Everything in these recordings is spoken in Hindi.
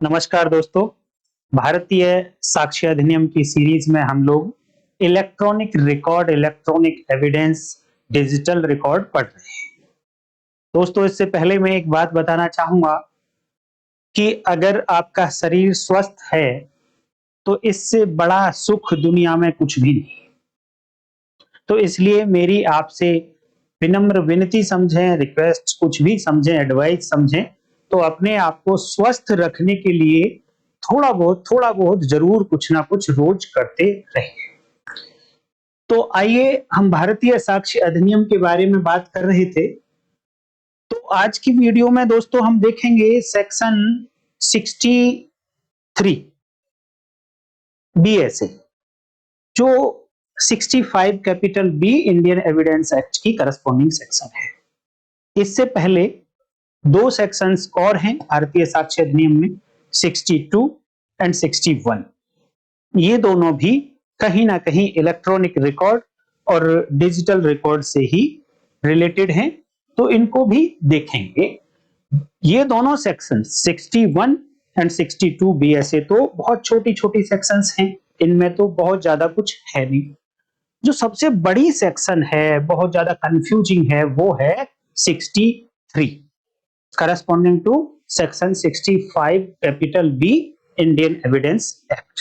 नमस्कार दोस्तों। भारतीय साक्ष्य अधिनियम की सीरीज में हम लोग electronic record, electronic evidence, digital record पढ़ रहे हैं। दोस्तों, इससे पहले मैं एक बात बताना चाहूंगा कि अगर आपका शरीर स्वस्थ है तो इससे बड़ा सुख दुनिया में कुछ भी नहीं। तो इसलिए मेरी आपसे विनम्र विनती समझें, रिक्वेस्ट कुछ भी समझें, एडवाइस समझें, तो अपने आप को स्वस्थ रखने के लिए थोड़ा बहुत जरूर कुछ ना कुछ रोज करते रहें। तो आइए, हम भारतीय साक्ष्य अधिनियम के बारे में बात कर रहे थे। तो आज की वीडियो में दोस्तों हम देखेंगे सेक्शन 63 बीएसए, जो 65 capital B Indian Evidence Act की करस्पॉन्डिंग सेक्शन है। इससे पहले दो सेक्शंस और हैं भारतीय साक्ष्य अधिनियम में, 62 एंड 61। ये दोनों भी कहीं ना कहीं इलेक्ट्रॉनिक रिकॉर्ड और डिजिटल रिकॉर्ड से ही रिलेटेड हैं, तो इनको भी देखेंगे। ये दोनों सेक्शन 61 एंड 62 बीएसए तो बहुत छोटी छोटी सेक्शंस हैं, इनमें तो बहुत ज्यादा कुछ है नहीं। जो सबसे बड़ी सेक्शन है, बहुत ज्यादा कंफ्यूजिंग है, वो है 63 corresponding to section 65 capital B Indian Evidence Act.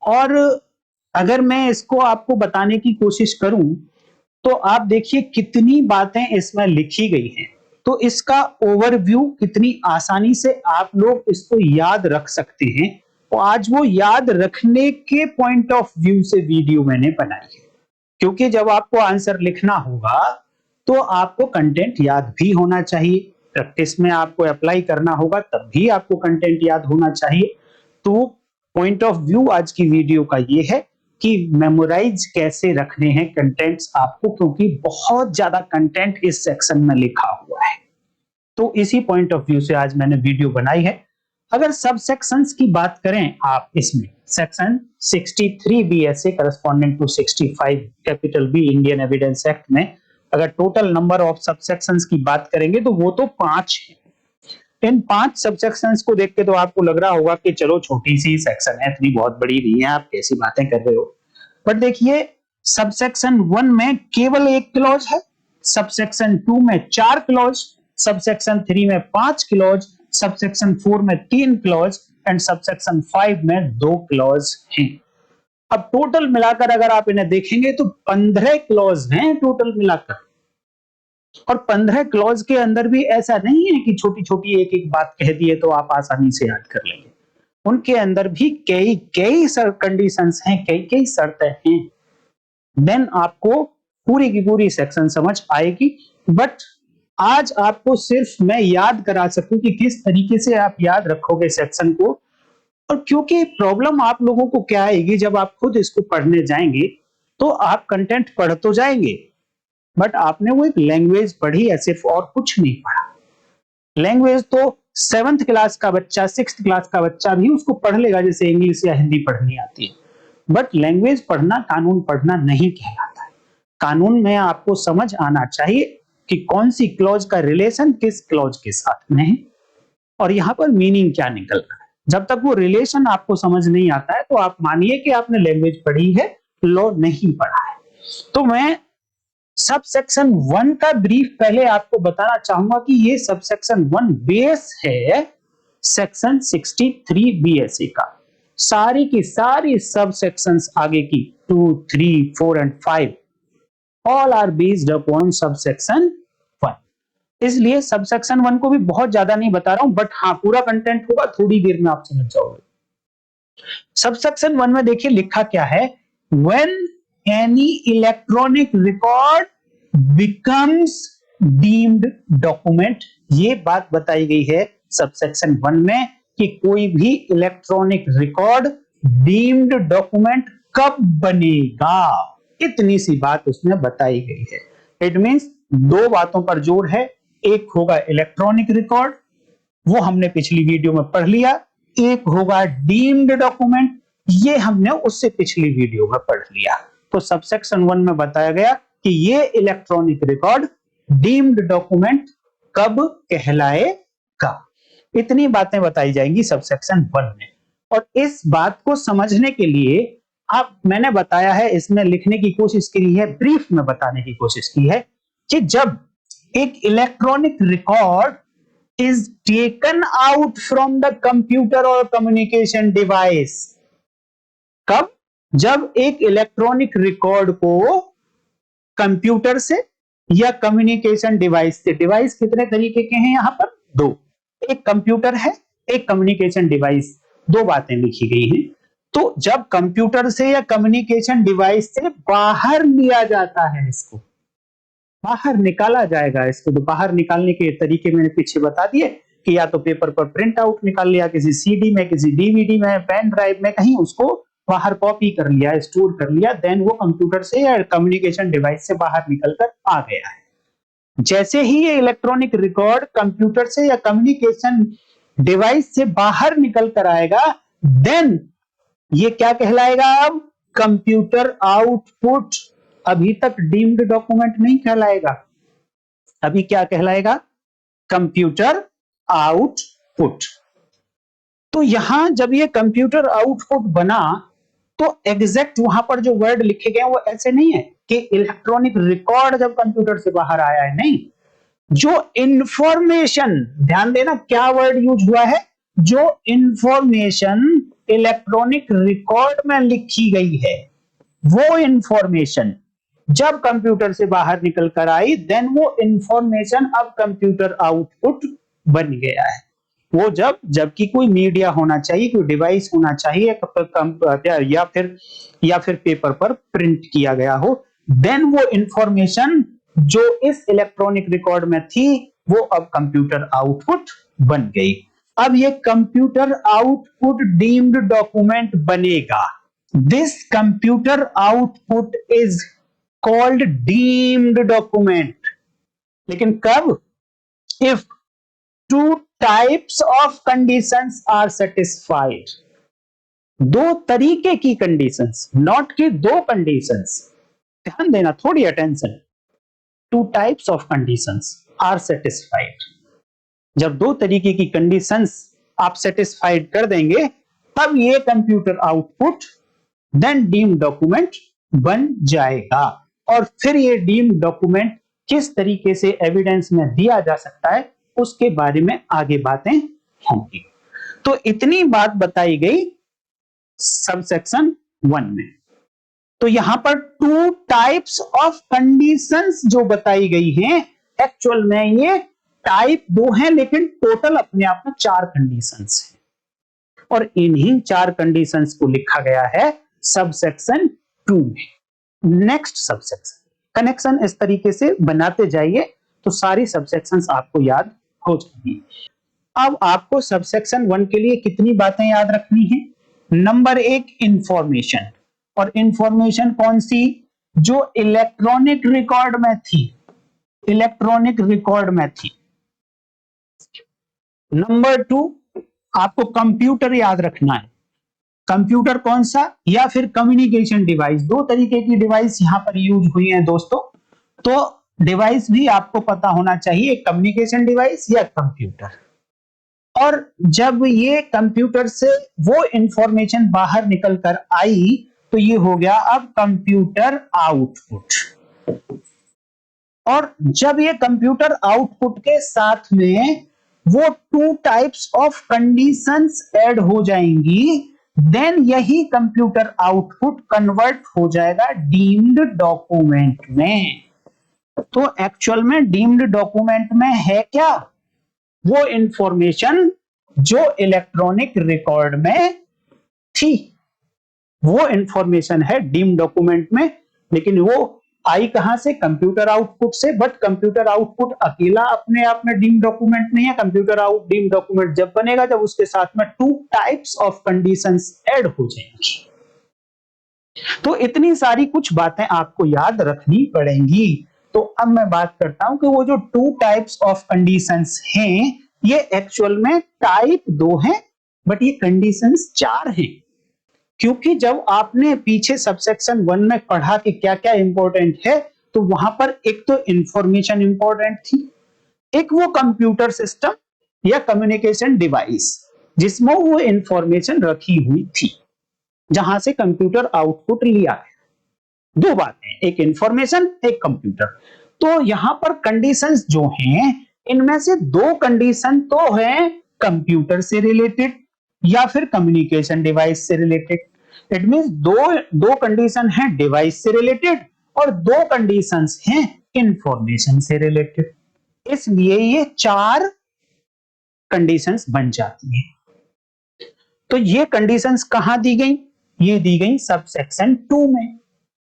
और अगर मैं इसको आपको बताने की कोशिश करूं तो आप देखिए कितनी बातें इसमें लिखी गई हैं। तो इसका ओवरव्यू कितनी आसानी से आप लोग इसको याद रख सकते हैं। तो आज वो याद रखने के पॉइंट ऑफ व्यू से वीडियो मैंने बनाई है, क्योंकि जब आपको आंसर लिखना होगा तो आपको कंटेंट याद भी होना चाहिए। प्रैक्टिस में आपको अप्लाई करना होगा, तब भी आपको कंटेंट याद होना चाहिए। तो पॉइंट ऑफ व्यू आज की वीडियो का ये है कि मेमोराइज कैसे रखने हैं कंटेंट्स आपको, क्योंकि बहुत ज्यादा कंटेंट इस सेक्शन में लिखा हुआ है। तो इसी पॉइंट ऑफ व्यू से आज मैंने वीडियो बनाई है। अगर सब सेक्शंस की बात करें आप, इसमें section 63 BSA corresponding to 65 capital B Indian Evidence Act में अगर total number of sub sections की बात करेंगे तो वो तो 5 है। इन 5 सब सेक्शंस को देख के तो आपको लग रहा होगा कि चलो छोटी सी सेक्शन है, इतनी बहुत बड़ी नहीं है, आप कैसी बातें कर रहे हो। बट देखिए, सब सेक्शन 1 में केवल 1 क्लॉज है, सब सेक्शन 2 में 4 क्लॉज, सब सेक्शन 3 में 5 क्लॉज, सब सेक्शन 4 में 3 क्लॉज एंड सब सेक्शन 5 में 2 क्लॉज हैं। अब टोटल मिलाकर अगर आप इन्हें देखेंगे तो 15 क्लॉज हैं टोटल मिलाकर। और 15 क्लॉज के अंदर भी ऐसा नहीं है कि छोटी छोटी एक एक बात कह दिए तो आप आसानी से याद कर लेंगे। उनके अंदर भी कई कई कंडीशंस हैं, कई कई शर्तें हैं। देन आपको पूरी की पूरी सेक्शन समझ आएगी। बट आज आपको सिर्फ मैं याद करा सकूं कि किस तरीके से आप याद रखोगे सेक्शन को। और क्योंकि प्रॉब्लम आप लोगों को क्या आएगी, जब आप खुद इसको पढ़ने जाएंगे तो आप कंटेंट पढ़ तो जाएंगे, बट आपने वो एक लैंग्वेज पढ़ी है सिर्फ, और कुछ नहीं पढ़ा। लैंग्वेज तो 7th क्लास का बच्चा, 6th क्लास का बच्चा भी उसको पढ़ लेगा, जैसे इंग्लिश या हिंदी पढ़नी आती है। बट लैंग्वेज पढ़ना कानून पढ़ना नहीं कहलाता है। कानून में आपको समझ आना चाहिए कि कौन सी क्लॉज का रिलेशन किस क्लॉज के साथ में है और यहां पर मीनिंग क्या निकल रहा है। जब तक वो रिलेशन आपको समझ नहीं आता है तो आप मानिए कि आपने लैंग्वेज पढ़ी है, लॉ नहीं पढ़ा है। तो मैं सब सेक्शन 1 का ब्रीफ पहले आपको बताना चाहूंगा कि ये सब सेक्शन 1 बेस है सेक्शन 63 बीएसए का। सारी की सारी सब सेक्शंस आगे की 2, 3, 4 and 5 all are based upon sub section 1। इसलिए सब सेक्शन 1 को भी बहुत ज्यादा नहीं बता रहा हूं, बट हाँ पूरा कंटेंट होगा, थोड़ी देर में आप समझ जाओगे। सब सेक्शन 1 में देखिए लिखा क्या है, when any electronic record becomes deemed document. ये बात बताई गई है सबसेक्शन 1 में कि कोई भी इलेक्ट्रॉनिक रिकॉर्ड डीम्ड डॉक्यूमेंट कब बनेगा, इतनी सी बात उसमें बताई गई है। इट मींस दो बातों पर जोर है। एक होगा इलेक्ट्रॉनिक रिकॉर्ड, वो हमने पिछली वीडियो में पढ़ लिया। एक होगा डीम्ड डॉक्यूमेंट, ये हमने उससे पिछली वीडियो में पढ़ लिया। तो सबसेक्शन 1 में बताया गया कि ये इलेक्ट्रॉनिक रिकॉर्ड डीम्ड डॉक्यूमेंट कब कहलाएगा। इतनी बातें बताई जाएंगी सबसेक्शन 1 में। और इस बात को समझने के लिए आप, मैंने बताया है, इसमें लिखने की कोशिश की है, ब्रीफ में बताने की कोशिश की है कि जब एक electronic record is taken out from the computer और कम्युनिकेशन डिवाइस, कब? जब एक इलेक्ट्रॉनिक रिकॉर्ड को कंप्यूटर से या कम्युनिकेशन डिवाइस से, डिवाइस कितने तरीके के हैं यहां पर? दो, एक कंप्यूटर है, एक कम्युनिकेशन डिवाइस, दो बातें लिखी गई हैं। तो जब कंप्यूटर से या कम्युनिकेशन डिवाइस से बाहर लिया जाता है, इसको बाहर निकाला जाएगा, इसको तो बाहर निकालने के तरीके मैंने पीछे बता दिए कि या तो पेपर पर प्रिंट आउट निकाल लिया, किसी सीडी में, किसी डीवीडी में, पेन ड्राइव में, कहीं उसको बाहर कॉपी कर लिया, स्टोर कर लिया, देन वो कंप्यूटर से या कम्युनिकेशन डिवाइस से बाहर निकलकर आ गया है। जैसे ही ये इलेक्ट्रॉनिक रिकॉर्ड कंप्यूटर से या कम्युनिकेशन डिवाइस से बाहर निकल कर आएगा, देन ये क्या कहलाएगा? अब कंप्यूटर आउटपुट। अभी तक डीम्ड डॉक्यूमेंट नहीं कहलाएगा, अभी क्या कहलाएगा? Computer output. तो यहां जब ये कंप्यूटर आउटपुट बना तो एग्जैक्ट वहां पर जो वर्ड लिखे गए वो ऐसे नहीं है कि इलेक्ट्रॉनिक रिकॉर्ड जब कंप्यूटर से बाहर आया है, नहीं, जो इंफॉर्मेशन, ध्यान देना क्या वर्ड यूज हुआ है, जो इंफॉर्मेशन इलेक्ट्रॉनिक रिकॉर्ड में लिखी गई है, वो इंफॉर्मेशन जब कंप्यूटर से बाहर निकल कर आई, देन वो इंफॉर्मेशन अब कंप्यूटर आउटपुट बन गया है। वो जबकि कोई मीडिया होना चाहिए, कोई डिवाइस होना चाहिए, या फिर पेपर पर प्रिंट किया गया हो, देन वो इंफॉर्मेशन जो इस इलेक्ट्रॉनिक रिकॉर्ड में थी वो अब कंप्यूटर आउटपुट बन गई। अब ये कंप्यूटर आउटपुट डीम्ड डॉक्यूमेंट बनेगा। This computer output is called deemed document. लेकिन कब? If two types of conditions are satisfied. दो तरीके की कंडीशंस, नॉट कि दो कंडीशंस, ध्यान देना, थोड़ी attention. Two types of conditions are satisfied. जब दो तरीके की कंडीशंस आप सेटिस्फाइड कर देंगे, तब ये computer output then deemed document बन जाएगा। और फिर ये डीम्ड डॉक्यूमेंट किस तरीके से एविडेंस में दिया जा सकता है, उसके बारे में आगे बातें होंगी। तो इतनी बात बताई गई सबसेक्शन 1 में। तो यहां पर टू टाइप्स ऑफ कंडीशंस जो बताई गई हैं, एक्चुअल में ये टाइप दो हैं, लेकिन टोटल अपने आप में 4 कंडीशंस हैं। और इन्हीं 4 कंडीशंस को लिखा गया है सबसेक्शन 2 में। नेक्स्ट सबसेक्शन, कनेक्शन इस तरीके से बनाते जाइए तो सारी सबसेक्शंस आपको याद हो जाएंगी। अब आपको सबसेक्शन 1 के लिए कितनी बातें याद रखनी है? Number 1, information. और इंफॉर्मेशन कौन सी? जो इलेक्ट्रॉनिक रिकॉर्ड में थी, इलेक्ट्रॉनिक रिकॉर्ड में थी। नंबर 2, आपको कंप्यूटर याद रखना है। कंप्यूटर कौन सा? या फिर कम्युनिकेशन डिवाइस। दो तरीके की डिवाइस यहां पर यूज हुई हैं दोस्तों, तो डिवाइस भी आपको पता होना चाहिए, कम्युनिकेशन डिवाइस या कंप्यूटर। और जब ये कंप्यूटर से वो इंफॉर्मेशन बाहर निकल कर आई तो ये हो गया अब कंप्यूटर आउटपुट। और जब ये कंप्यूटर आउटपुट के साथ में वो to types of conditions add हो जाएंगी, देन यही कंप्यूटर आउटपुट कन्वर्ट हो जाएगा डीम्ड डॉक्यूमेंट में। तो एक्चुअल में डीम्ड डॉक्यूमेंट में है क्या? वो इंफॉर्मेशन जो इलेक्ट्रॉनिक रिकॉर्ड में थी, वो इंफॉर्मेशन है डीम्ड डॉक्यूमेंट में। लेकिन वो आई कहां से? कंप्यूटर आउटपुट से। बट कंप्यूटर आउटपुट अकेला अपने आप में डीम्ड डॉक्यूमेंट नहीं है। कंप्यूटर आउट डीम्ड डॉक्यूमेंट जब बनेगा जब उसके साथ में to types of conditions add हो जाएंगी। तो इतनी सारी कुछ बातें आपको याद रखनी पड़ेंगी। तो अब मैं बात करता हूं कि वो जो टू टाइप्स ऑफ कंडीशंस हैं, ये एक्चुअल में टाइप 2 हैं, बट ये कंडीशंस 4 हैं। क्योंकि जब आपने पीछे सबसेक्शन 1 में पढ़ा कि क्या क्या इंपॉर्टेंट है, तो वहां पर एक तो इंफॉर्मेशन इंपॉर्टेंट थी, एक वो कंप्यूटर सिस्टम या कम्युनिकेशन डिवाइस जिसमें वो इंफॉर्मेशन रखी हुई थी, जहां से कंप्यूटर आउटपुट लिया है। दो बातें, एक इंफॉर्मेशन, एक कंप्यूटर। तो यहां पर कंडीशंस जो हैं, इनमें से दो कंडीशन तो है कंप्यूटर से रिलेटेड या फिर कम्युनिकेशन डिवाइस से रिलेटेड। इट मींस दो दो कंडीशन है डिवाइस से रिलेटेड और दो कंडीशंस हैं इंफॉर्मेशन से रिलेटेड। इसलिए ये चार कंडीशंस बन जाती हैं। तो ये कंडीशंस कहां दी गई? ये दी गई सबसेक्शन 2 में।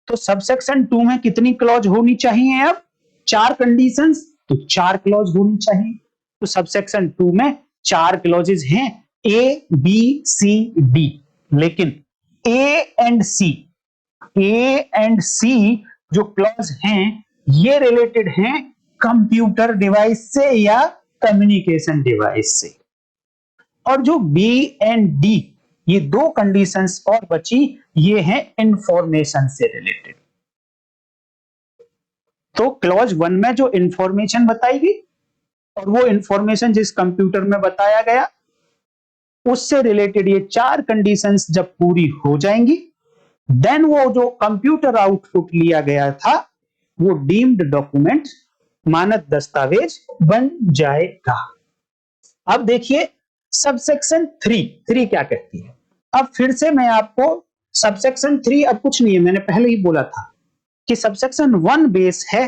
तो सबसेक्शन 2 में कितनी क्लॉज होनी चाहिए? अब चार कंडीशंस, तो चार क्लॉज होनी चाहिए। तो सबसेक्शन 2 में चार क्लॉजेस हैं, ए बी सी डी। लेकिन ए एंड सी जो क्लॉज हैं ये रिलेटेड हैं कंप्यूटर डिवाइस से या कम्युनिकेशन डिवाइस से। और जो बी एंड डी ये दो कंडीशंस और बची, ये है इंफॉर्मेशन से रिलेटेड। तो क्लॉज 1 में जो इंफॉर्मेशन बताई गई और वो इंफॉर्मेशन जिस कंप्यूटर में बताया गया उससे रिलेटेड ये चार कंडीशंस जब पूरी हो जाएंगी, देन वो जो कंप्यूटर आउटपुट लिया गया था वो डीम्ड डॉक्यूमेंट, मानक दस्तावेज बन जाएगा। अब देखिए सबसेक्शन 3 क्या कहती है। अब फिर से मैं आपको सबसेक्शन 3 अब कुछ नहीं है, मैंने पहले ही बोला था कि सबसेक्शन 1 बेस है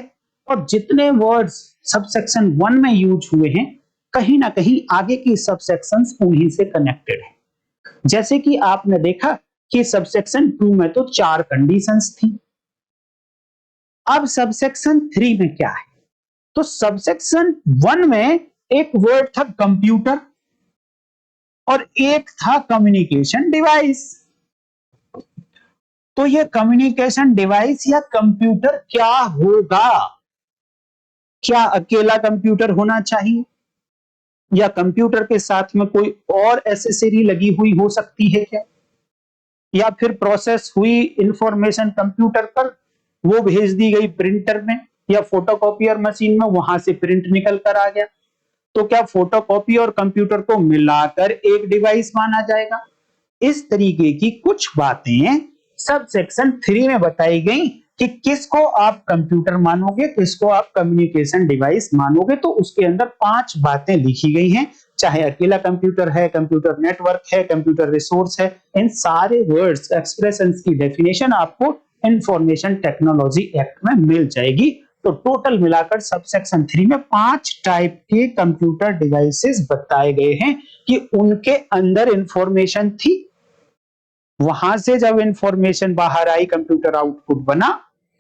और जितने वर्ड्स सबसेक्शन 1 में यूज हुए हैं कहीं ना कहीं आगे की सबसेक्शंस उन्हीं से कनेक्टेड है। जैसे कि आपने देखा कि सबसेक्शन 2 में तो चार कंडीशंस थी। अब सबसेक्शन 3 में क्या है? तो सबसेक्शन 1 में एक वर्ड था कंप्यूटर और एक था कम्युनिकेशन डिवाइस। तो ये कम्युनिकेशन डिवाइस या कंप्यूटर क्या होगा? क्या अकेला कंप्यूटर होना चाहिए या कंप्यूटर के साथ में कोई और एसेसरी लगी हुई हो सकती है क्या? या फिर प्रोसेस हुई इंफॉर्मेशन कंप्यूटर पर वो भेज दी गई प्रिंटर में या फोटोकॉपियर मशीन में, वहां से प्रिंट निकल कर आ गया। तो क्या फोटोकॉपी और कंप्यूटर को मिलाकर एक डिवाइस माना जाएगा? इस तरीके की कुछ बातें सब सेक्शन 3 में बताई गई कि किसको आप कंप्यूटर मानोगे, किसको आप कम्युनिकेशन डिवाइस मानोगे। तो उसके अंदर 5 बातें लिखी गई हैं, चाहे अकेला कंप्यूटर है, कंप्यूटर नेटवर्क है, कंप्यूटर रिसोर्स है। इन सारे वर्ड्स एक्सप्रेशंस की डेफिनेशन आपको इंफॉर्मेशन टेक्नोलॉजी एक्ट में मिल जाएगी। तो टोटल मिलाकर सबसेक्शन 3 में 5 टाइप के कंप्यूटर डिवाइसेस बताए गए हैं कि उनके अंदर इंफॉर्मेशन थी, वहां से जब इंफॉर्मेशन बाहर आई कंप्यूटर आउटपुट बना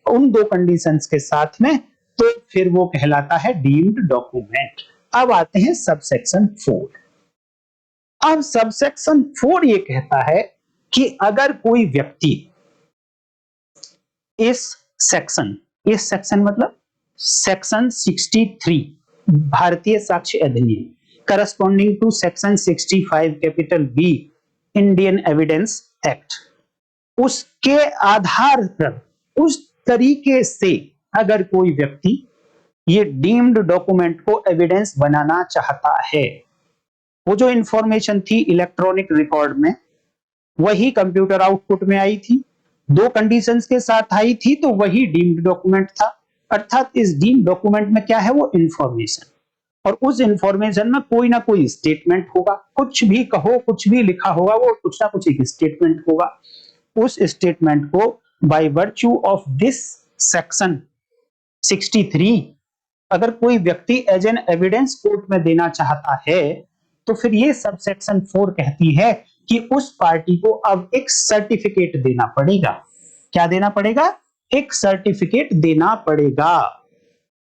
उन दो कंडीशंस के साथ में, तो फिर वो कहलाता है डीम्ड डॉक्यूमेंट। अब आते हैं सबसेक्शन 4। अब सबसेक्शन 4 ये कहता है कि अगर कोई व्यक्ति इस सेक्शन मतलब सेक्शन 63 भारतीय साक्ष्य अधिनियम corresponding to section 65 capital B Indian Evidence Act, उसके आधार पर उस तरीके से अगर कोई व्यक्ति ये डीम्ड डॉक्यूमेंट को एविडेंस बनाना चाहता है, वो जो इंफॉर्मेशन थी इलेक्ट्रॉनिक रिकॉर्ड में वही कंप्यूटर आउटपुट में आई थी, दो कंडीशंस के साथ आई थी, तो वही डीम्ड डॉक्यूमेंट था। अर्थात इस डीम्ड डॉक्यूमेंट में क्या है? वो इंफॉर्मेशन, और उस इंफॉर्मेशन में कोई ना कोई स्टेटमेंट होगा, कुछ भी कहो, कुछ भी लिखा होगा, वो कुछ ना कुछ एक स्टेटमेंट होगा। उस स्टेटमेंट को by virtue of this section 63 अगर कोई व्यक्ति एज एन एविडेंस कोर्ट में देना चाहता है, तो फिर ये सबसेक्शन 4 कहती है कि उस पार्टी को अब एक सर्टिफिकेट देना पड़ेगा। क्या देना पड़ेगा? एक सर्टिफिकेट देना पड़ेगा,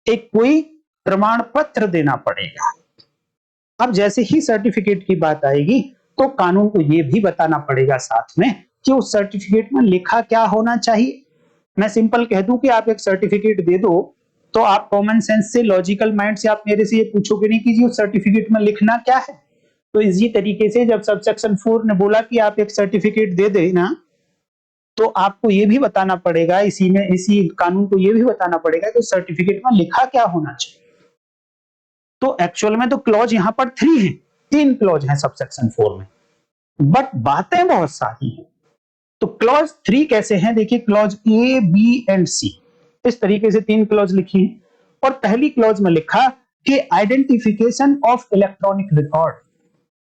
एक कोई प्रमाण पत्र देना पड़ेगा। अब जैसे ही सर्टिफिकेट की बात आएगी तो कानून को यह भी बताना पड़ेगा साथ में कि उस सर्टिफिकेट में लिखा क्या होना चाहिए। मैं सिंपल कह दूं कि आप एक सर्टिफिकेट दे दो, तो आप कॉमन सेंस से, लॉजिकल माइंड से आप मेरे से ये पूछोगे नहीं कि जी उस सर्टिफिकेट में लिखना क्या है। तो इसी तरीके से जब सबसेक्शन 4 ने बोला कि आप एक सर्टिफिकेट दे देना, तो आपको ये भी बताना पड़ेगा, इसी कानून को ये भी बताना पड़ेगा कि सर्टिफिकेट में लिखा क्या होना चाहिए। तो एक्चुअल में तो क्लॉज यहां पर 3 है, 3 क्लॉज हैं सबसेक्शन 4 में, बट बातें बहुत सारी हैं। तो क्लॉज 3 कैसे हैं, देखिए क्लॉज ए बी एंड सी, इस तरीके से 3 क्लॉज लिखी हैं। और पहली क्लॉज में लिखा कि आइडेंटिफिकेशन ऑफ इलेक्ट्रॉनिक रिकॉर्ड,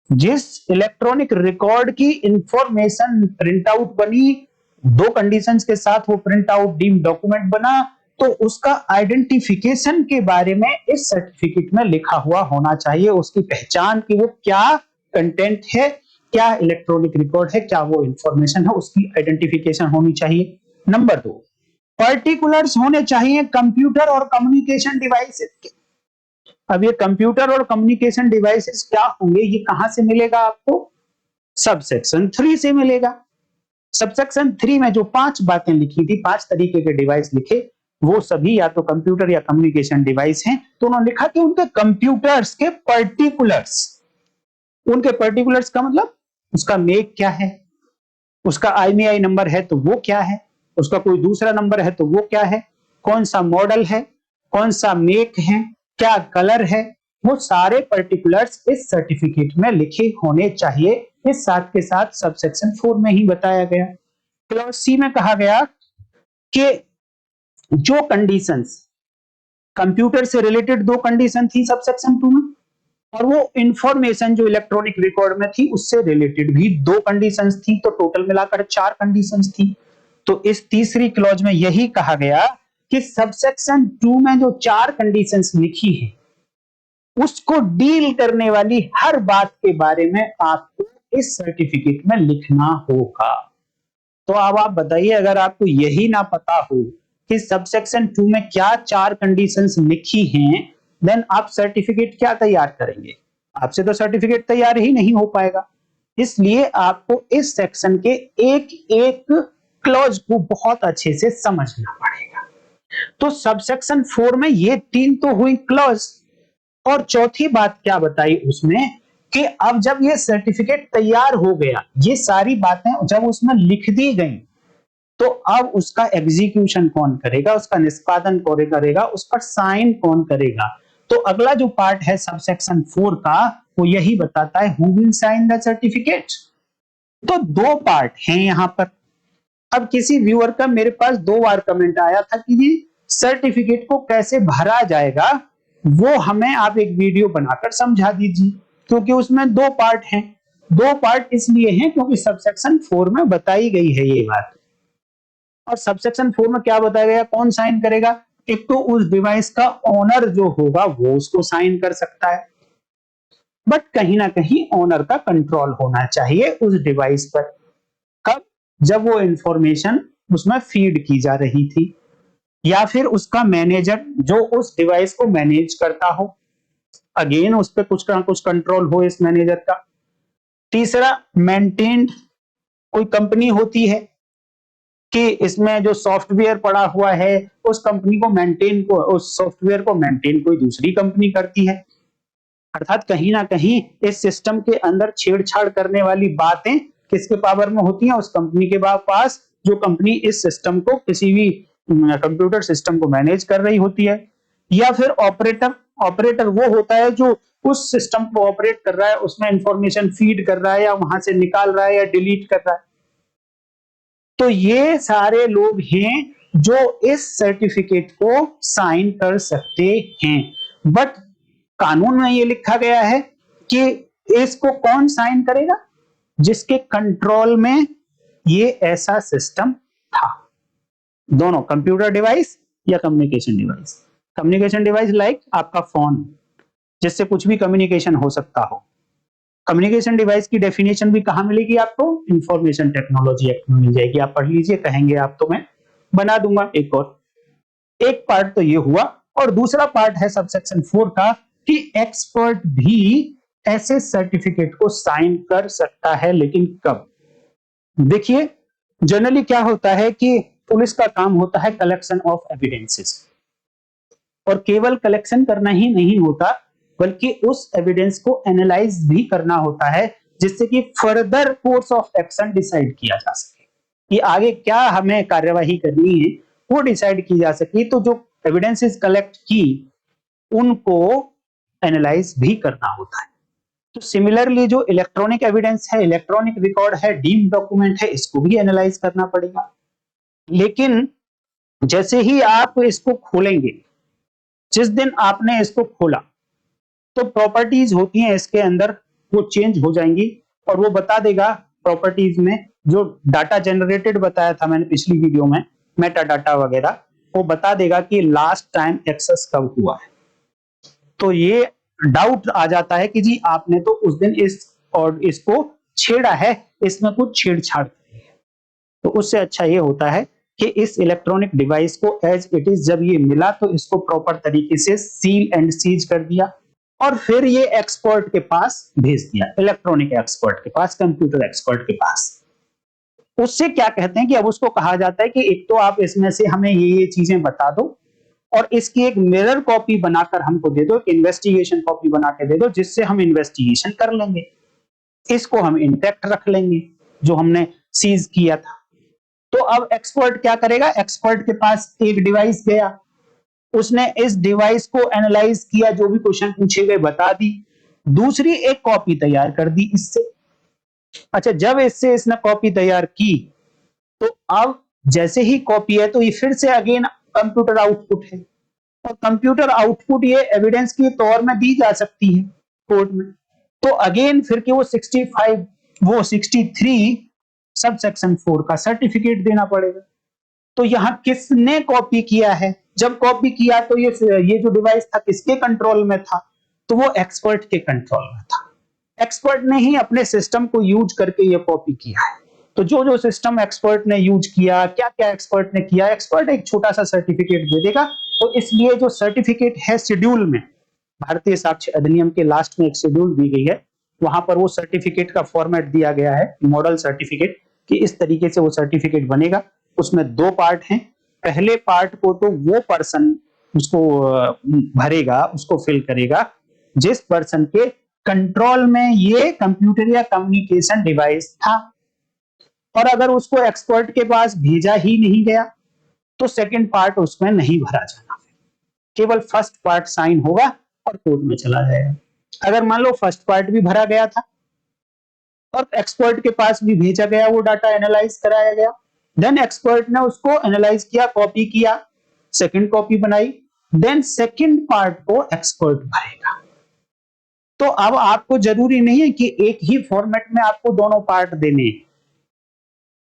जिस इलेक्ट्रॉनिक रिकॉर्ड की इंफॉर्मेशन प्रिंट आउट बनी, 2 कंडीशंस के साथ वो प्रिंट आउट डीम्ड डॉक्यूमेंट बना, तो उसका आइडेंटिफिकेशन के बारे में इस सर्टिफिकेट में लिखा हुआ होना चाहिए, उसकी पहचान कि वो क्या कंटेंट है, क्या इलेक्ट्रॉनिक रिकॉर्ड है, क्या वो इंफॉर्मेशन है, उसकी आइडेंटिफिकेशन होनी चाहिए। नंबर 2, पर्टिकुलर्स होने चाहिए कंप्यूटर और कम्युनिकेशन डिवाइसेस के। अब ये कंप्यूटर और कम्युनिकेशन डिवाइसेस क्या होंगे, ये कहां से मिलेगा आपको, सबसेक्शन 3 से मिलेगा। सबसेक्शन 3 में जो 5 बातें लिखी थी, 5 तरीके के डिवाइस लिखे, वो सभी या तो कंप्यूटर या कम्युनिकेशन डिवाइस हैं। तो उन्होंने लिखा कि उनके कंप्यूटर्स के पर्टिकुलर्स, उनके पर्टिकुलर्स का मतलब उसका मेक क्या है, उसका IMEI नंबर है तो वो क्या है, उसका कोई दूसरा नंबर है तो वो क्या है, कौन सा मॉडल है, कौन सा मेक है, क्या कलर है, वो सारे पर्टिकुलर्स इस सर्टिफिकेट में लिखे होने चाहिए। इस साथ के साथ सबसेक्शन 4 में ही बताया गया। क्लॉज सी में कहा गया कि जो कंडीशंस, कंप्यूटर से रिलेटेड 2 कंडीशन थी सबसेक्शन 2 में, और वो इंफॉर्मेशन जो इलेक्ट्रॉनिक रिकॉर्ड में थी उससे रिलेटेड भी 2 कंडीशंस थी, तो टोटल मिलाकर 4 कंडीशंस थी। तो इस तीसरी क्लॉज में यही कहा गया कि सबसेक्शन 2 में जो 4 कंडीशंस लिखी है, उसको डील करने वाली हर बात के बारे में आपको इस सर्टिफिकेट में लिखना होगा। तो अब आप बताइए, अगर आपको यही ना पता हो कि सबसेक्शन 2 में क्या 4 कंडीशंस लिखी हैं, देन आप सर्टिफिकेट क्या तैयार करेंगे, आपसे तो सर्टिफिकेट तैयार ही नहीं हो पाएगा। इसलिए आपको इस सेक्शन के एक एक क्लॉज को बहुत अच्छे से समझना पड़ेगा। तो सबसेक्शन 4 में ये 3 तो हुई क्लॉज, और चौथी बात क्या बताई उसमें कि अब जब ये सर्टिफिकेट तैयार हो गया, ये सारी बातें जब उसमें लिख दी गई, तो अब उसका एग्जीक्यूशन कौन करेगा, उसका निष्पादन कौन करेगा, उस पर साइन कौन करेगा। तो अगला जो पार्ट है सबसेक्शन 4 का, वो यही बताता है who will sign the certificate. तो 2 पार्ट हैं यहां पर। अब किसी व्यूअर का मेरे पास 2 बार कमेंट आया था कि जी सर्टिफिकेट को कैसे भरा जाएगा, वो हमें आप एक वीडियो बनाकर समझा दीजिए, क्योंकि उसमें 2 पार्ट हैं। 2 पार्ट इसलिए हैं क्योंकि सबसेक्शन 4 में बताई गई है ये बात। और सबसेक्शन 4 में क्या बताया गया, कौन साइन करेगा, एक तो उस डिवाइस का ओनर जो होगा वो उसको साइन कर सकता है, बट कहीं ना कहीं ओनर का कंट्रोल होना चाहिए उस डिवाइस पर। कब, जब वो इंफॉर्मेशन उसमें फीड की जा रही थी, या फिर उसका मैनेजर जो उस डिवाइस को मैनेज करता हो, अगेन उस पर कुछ ना कुछ कंट्रोल हो इस मैनेजर का। तीसरा, मेंटेन्ड, कोई कंपनी होती है कि इसमें जो सॉफ्टवेयर पड़ा हुआ है, उस कंपनी को मेंटेन, को उस सॉफ्टवेयर को मेंटेन कोई दूसरी कंपनी करती है, अर्थात कहीं ना कहीं इस सिस्टम के अंदर छेड़छाड़ करने वाली बातें किसके पावर में होती हैं, उस कंपनी के पास, जो कंपनी इस सिस्टम को, किसी भी कंप्यूटर सिस्टम को मैनेज कर रही होती है। या फिर ऑपरेटर, ऑपरेटर वो होता है जो उस सिस्टम को ऑपरेट कर रहा है, उसमें इंफॉर्मेशन फीड कर रहा है या वहां से निकाल रहा है या डिलीट कर रहा है। तो ये सारे लोग हैं जो इस सर्टिफिकेट को साइन कर सकते हैं, बट कानून में ये लिखा गया है कि इसको कौन साइन करेगा, जिसके कंट्रोल में ये ऐसा सिस्टम था। दोनों, कंप्यूटर डिवाइस या communication device. Communication device like आपका फोन, जिससे कुछ भी कम्युनिकेशन हो सकता हो। कम्युनिकेशन डिवाइस की डेफिनेशन भी कहां मिलेगी आपको, इंफॉर्मेशन टेक्नोलॉजी एक्ट में मिल जाएगी, आप पढ़ लीजिए, कहेंगे आप तो मैं बना दूंगा एक और। एक पार्ट तो ये हुआ, और दूसरा पार्ट है सबसेक्शन 4 का कि एक्सपर्ट भी ऐसे सर्टिफिकेट को साइन कर सकता है, लेकिन कब। देखिए, जनरली क्या होता है कि पुलिस का काम होता है कलेक्शन ऑफ एविडेंसेस, और केवल कलेक्शन करना ही नहीं होता, बल्कि उस एविडेंस को एनालाइज भी करना होता है, जिससे कि further course of action decide किया जा सके कि आगे क्या हमें कार्यवाही करनी है, वो डिसाइड की जा सके। तो जो एविडेंसेस कलेक्ट की, उनको एनालाइज भी करना होता है। तो सिमिलरली जो इलेक्ट्रॉनिक एविडेंस है, इलेक्ट्रॉनिक रिकॉर्ड है, डीम्ड डॉक्यूमेंट है, इसको भी एनालाइज करना पड़ेगा। लेकिन जैसे ही आप इसको खोलेंगे, जिस दिन आपने इसको खोला, तो प्रॉपर्टीज होती हैं इसके अंदर वो चेंज हो जाएंगी और वो बता देगा प्रॉपर्टीज में जो डाटा जनरेटेड बताया था मैंने पिछली वीडियो में, मेटा डाटा वगैरह, वो बता देगा कि लास्ट टाइम एक्सेस कब हुआ है। तो ये डाउट आ जाता है कि जी आपने तो उस दिन इस और इसको छेड़ा है, इसमें कुछ छेड़छाड़ करी है। तो उससे अच्छा ये होता है कि इस इलेक्ट्रॉनिक डिवाइस को एज इट इज जब ये मिला तो इसको प्रॉपर तरीके से सील एंड सीज कर दिया और फिर ये एक्सपर्ट के पास भेज दिया, इलेक्ट्रॉनिक एक्सपर्ट के पास, कंप्यूटर एक्सपर्ट के पास। उससे क्या कहते हैं कि अब उसको कहा जाता है कि एक तो आप इसमें से हमें ये चीजें बता दो और इसकी एक मिरर कॉपी बनाकर हमको दे दो, एक इन्वेस्टिगेशन कॉपी बना के दे दो, जिससे हम इन्वेस्टिगेशन कर लेंगे, इसको हम इंटैक्ट रख लेंगे जो हमने सीज किया था। तो अब एक्सपर्ट क्या करेगा, एक्सपर्ट के पास एक डिवाइस गया, उसने इस डिवाइस को एनालाइज किया, जो भी क्वेश्चन पूछे गए बता दी, दूसरी एक कॉपी तैयार कर दी इससे। अच्छा, जब इससे इसने कॉपी तैयार की तो अब जैसे ही कॉपी है तो ये फिर से अगेन कंप्यूटर आउटपुट है और कंप्यूटर आउटपुट ये एविडेंस के तौर में दी जा सकती है कोर्ट में। तो अगेन फिर कि वो 65 वो 63 सब सेक्शन 4 का सर्टिफिकेट देना पड़ेगा। तो यहां किसने कॉपी किया है, जब कॉपी किया तो ये जो डिवाइस था किसके कंट्रोल में था, तो वो एक्सपर्ट के कंट्रोल में था। एक्सपर्ट ने ही अपने सिस्टम को यूज करके ये कॉपी किया है। तो जो जो सिस्टम एक्सपर्ट ने यूज किया, क्या क्या एक्सपर्ट ने किया, एक्सपर्ट एक छोटा सा सर्टिफिकेट दे देगा। तो इसलिए जो सर्टिफिकेट है शेड्यूल में, भारतीय साक्ष्य अधिनियम के लास्ट में एक शेड्यूल दी गई है, वहां पर वो सर्टिफिकेट का फॉर्मेट दिया गया है, मॉडल सर्टिफिकेट, कि इस तरीके से वो सर्टिफिकेट बनेगा। उसमें 2 पार्ट हैं। पहले पार्ट को तो वो पर्सन उसको भरेगा, उसको फिल करेगा जिस पर्सन के कंट्रोल में ये कंप्यूटर या कम्युनिकेशन डिवाइस था, और अगर उसको एक्सपर्ट के पास भेजा ही नहीं गया तो सेकंड पार्ट उसमें नहीं भरा जाना, केवल फर्स्ट पार्ट साइन होगा और कोर्ट में चला जाएगा। अगर मान लो फर्स्ट पार्ट भी भरा गया था और एक्सपर्ट के पास भी भेजा गया, वो डाटा एनालाइज कराया गया, देन एक्सपर्ट ने उसको एनालाइज किया, कॉपी किया, सेकंड कॉपी बनाई, देन सेकंड पार्ट को एक्सपर्ट भरेगा। तो अब आपको जरूरी नहीं है कि एक ही फॉर्मेट में आपको दोनों पार्ट देने हैं।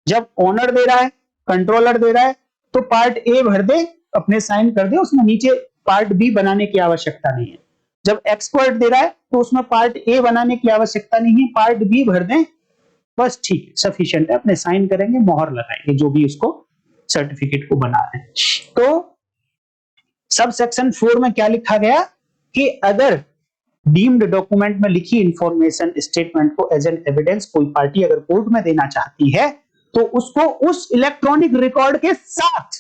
जब ओनर दे रहा है, कंट्रोलर दे रहा है, तो पार्ट ए भर दे, अपने साइन कर दे, उसमें नीचे पार्ट बी बनाने की आवश्यकता नहीं है। जब एक्सपर्ट दे रहा है तो उसमें पार्ट ए बनाने की आवश्यकता नहीं है, पार्ट बी भर दें, बस ठीक है, सफिशिएंट है, अपने साइन करेंगे, मोहर लगाएंगे, जो भी उसको सर्टिफिकेट को बना रहे हैं। तो सब सेक्शन 4 में क्या लिखा गया कि अगर डीम्ड डॉक्यूमेंट में लिखी इंफॉर्मेशन स्टेटमेंट को एज एन एविडेंस कोई पार्टी अगर कोर्ट में देना चाहती है तो उसको उस इलेक्ट्रॉनिक रिकॉर्ड के साथ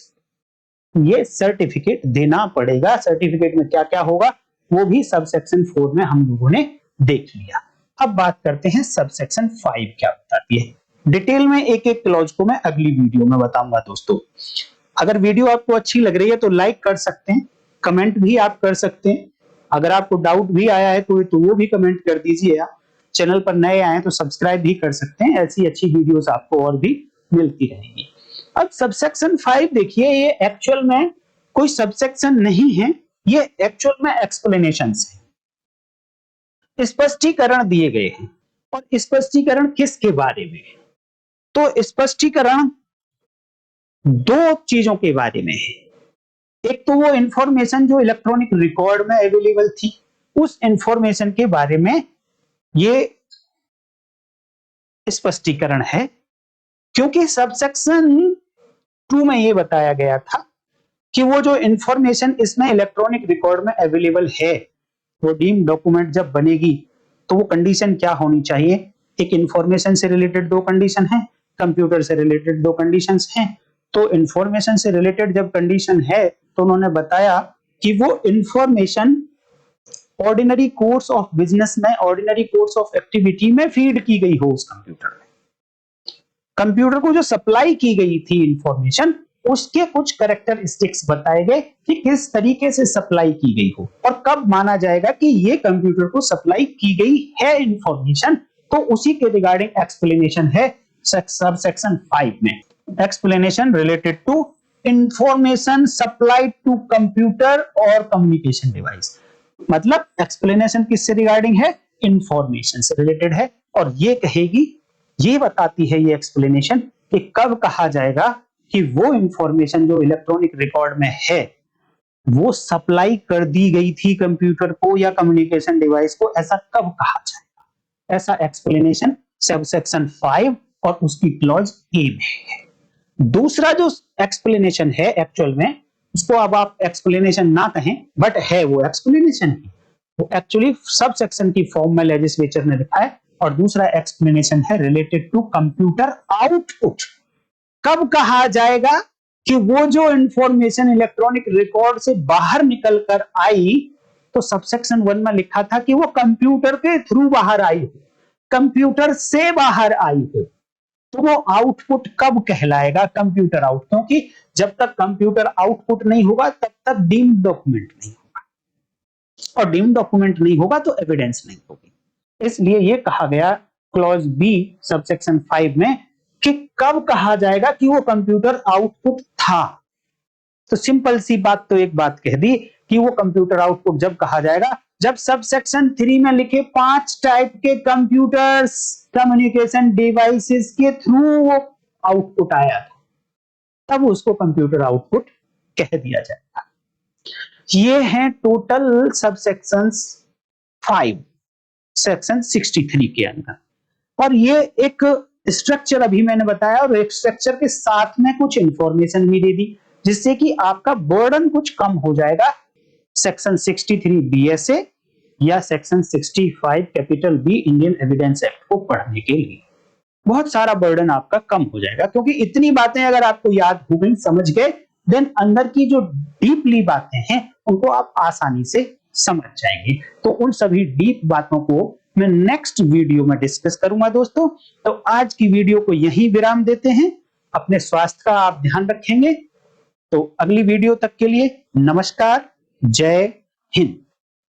ये सर्टिफिकेट देना पड़ेगा। सर्टिफिकेट में क्या क्या होगा वो भी सब सेक्शन 4 में हम लोगों ने देख लिया। अब बात करते हैं सब सेक्शन 5 क्या बताती है। डिटेल में एक एक क्लॉज को मैं अगली वीडियो में बताऊंगा। दोस्तों, अगर वीडियो आपको अच्छी लग रही है तो लाइक कर सकते हैं, कमेंट भी आप कर सकते हैं। अगर आपको डाउट भी आया है कोई तो वो भी कमेंट कर दीजिए। आप चैनल पर नए आए हैं तो सब्सक्राइब भी कर सकते हैं, ऐसी अच्छी वीडियोस आपको और भी मिलती रहेंगी। अब सबसेक्शन 5 देखिए, ये एक्चुअल में कोई सबसेक्शन नहीं है, ये एक्चुअल में एक्सप्लेनेशंस है, स्पष्टीकरण दिए गए हैं। और स्पष्टीकरण किसके बारे में है? तो स्पष्टीकरण 2 चीजों के बारे में है। एक तो वो इंफॉर्मेशन जो इलेक्ट्रॉनिक रिकॉर्ड में अवेलेबल थी, उस इंफॉर्मेशन के बारे में ये स्पष्टीकरण है, क्योंकि सबसेक्शन 2 में ये बताया गया था कि वो जो इंफॉर्मेशन इसमें इलेक्ट्रॉनिक रिकॉर्ड में अवेलेबल है, वो डीम्ड डॉक्यूमेंट जब बनेगी तो वो कंडीशन क्या होनी चाहिए। एक इंफॉर्मेशन से रिलेटेड 2 कंडीशन है, कंप्यूटर से रिलेटेड 2 कंडीशंस हैं। तो इंफॉर्मेशन से रिलेटेड जब कंडीशन है तो उन्होंने बताया कि वो information ordinary course of business में, ऑर्डिनरी कोर्स ऑफ एक्टिविटी में फीड की गई हो उस कंप्यूटर में। कंप्यूटर को जो सप्लाई की गई थी इंफॉर्मेशन उसके कुछ कैरेक्टरिस्टिक्स बताए गए कि किस तरीके से सप्लाई की गई हो और कब माना जाएगा कि ये कंप्यूटर को सप्लाई की गई है इंफॉर्मेशन। तो उसी के रिगार्डिंग एक्सप्लेनेशन है सब सेक्शन 5 में। Explanation related to information supplied to computer और कम्युनिकेशन डिवाइस। मतलब एक्सप्लेनेशन किससे रिगार्डिंग है? इंफॉर्मेशन से रिलेटेड है। और ये कहेगी, ये बताती है ये एक्सप्लेनेशन कि कब कहा जाएगा कि वो इंफॉर्मेशन जो इलेक्ट्रॉनिक रिकॉर्ड में है वो सप्लाई कर दी गई थी कंप्यूटर को या कम्युनिकेशन डिवाइस को, ऐसा कब कहा जाएगा। ऐसा एक्सप्लेनेशन सब सेक्शन 5 और उसकी क्लॉज ए में है। दूसरा जो एक्सप्लेनेशन है एक्चुअल में, उसको अब आप एक्सप्लेनेशन ना कहें बट है वो एक्सप्लेनेशन ही, वो एक्चुअली सब सेक्शन की फॉर्म में लेजिस्लेचर ने लिखा है। और दूसरा एक्सप्लेनेशन है रिलेटेड टू कंप्यूटर आउटपुट। कब कहा जाएगा कि वो जो इंफॉर्मेशन इलेक्ट्रॉनिक रिकॉर्ड से बाहर निकल कर आई, तो सबसेक्शन 1 में लिखा था कि वो कंप्यूटर के थ्रू बाहर आई हो, कंप्यूटर से बाहर आई हो, तो वो आउटपुट कब कहलाएगा? Computer out. क्योंकि जब तक कंप्यूटर आउटपुट नहीं होगा तब तक डीम्ड डॉक्यूमेंट नहीं होगा, और डीम्ड डॉक्यूमेंट नहीं होगा तो एविडेंस नहीं होगी। इसलिए ये कहा गया क्लॉज बी सबसेक्शन 5 में कि कब कहा जाएगा कि वो कंप्यूटर आउटपुट था। तो सिंपल सी बात, तो एक बात कह दी कि वो कंप्यूटर आउटपुट जब कहा जाएगा जब सबसेक्शन 3 में लिखे 5 टाइप के कंप्यूटर्स कम्युनिकेशन डिवाइसेस के थ्रू वो आउटपुट आया था, तब उसको कंप्यूटर आउटपुट कह दिया जाएगा। ये हैं टोटल सबसेक्शंस 5 सेक्शन 63 के अंदर। और ये एक स्ट्रक्चर अभी मैंने बताया, और एक स्ट्रक्चर के साथ में कुछ इंफॉर्मेशन भी दे दी जिससे कि आपका बर्डन कुछ कम हो जाएगा सेक्शन 63 बीएसए या section 65 capital B Indian Evidence Act को पढ़ने के लिए। बहुत सारा बर्डन आपका कम हो जाएगा, क्योंकि इतनी बातें अगर आपको याद हो गई, समझ गए, देन अंदर की जो डीपली बातें हैं उनको आप आसानी से समझ जाएंगे। तो उन सभी डीप बातों को मैं नेक्स्ट वीडियो में डिस्कस करूंगा दोस्तों। तो आज की वीडियो को यहीं विराम देते हैं। अपने स्वास्थ्य का आप ध्यान रखेंगे। तो अगली वीडियो तक के लिए नमस्कार, जय हिंद।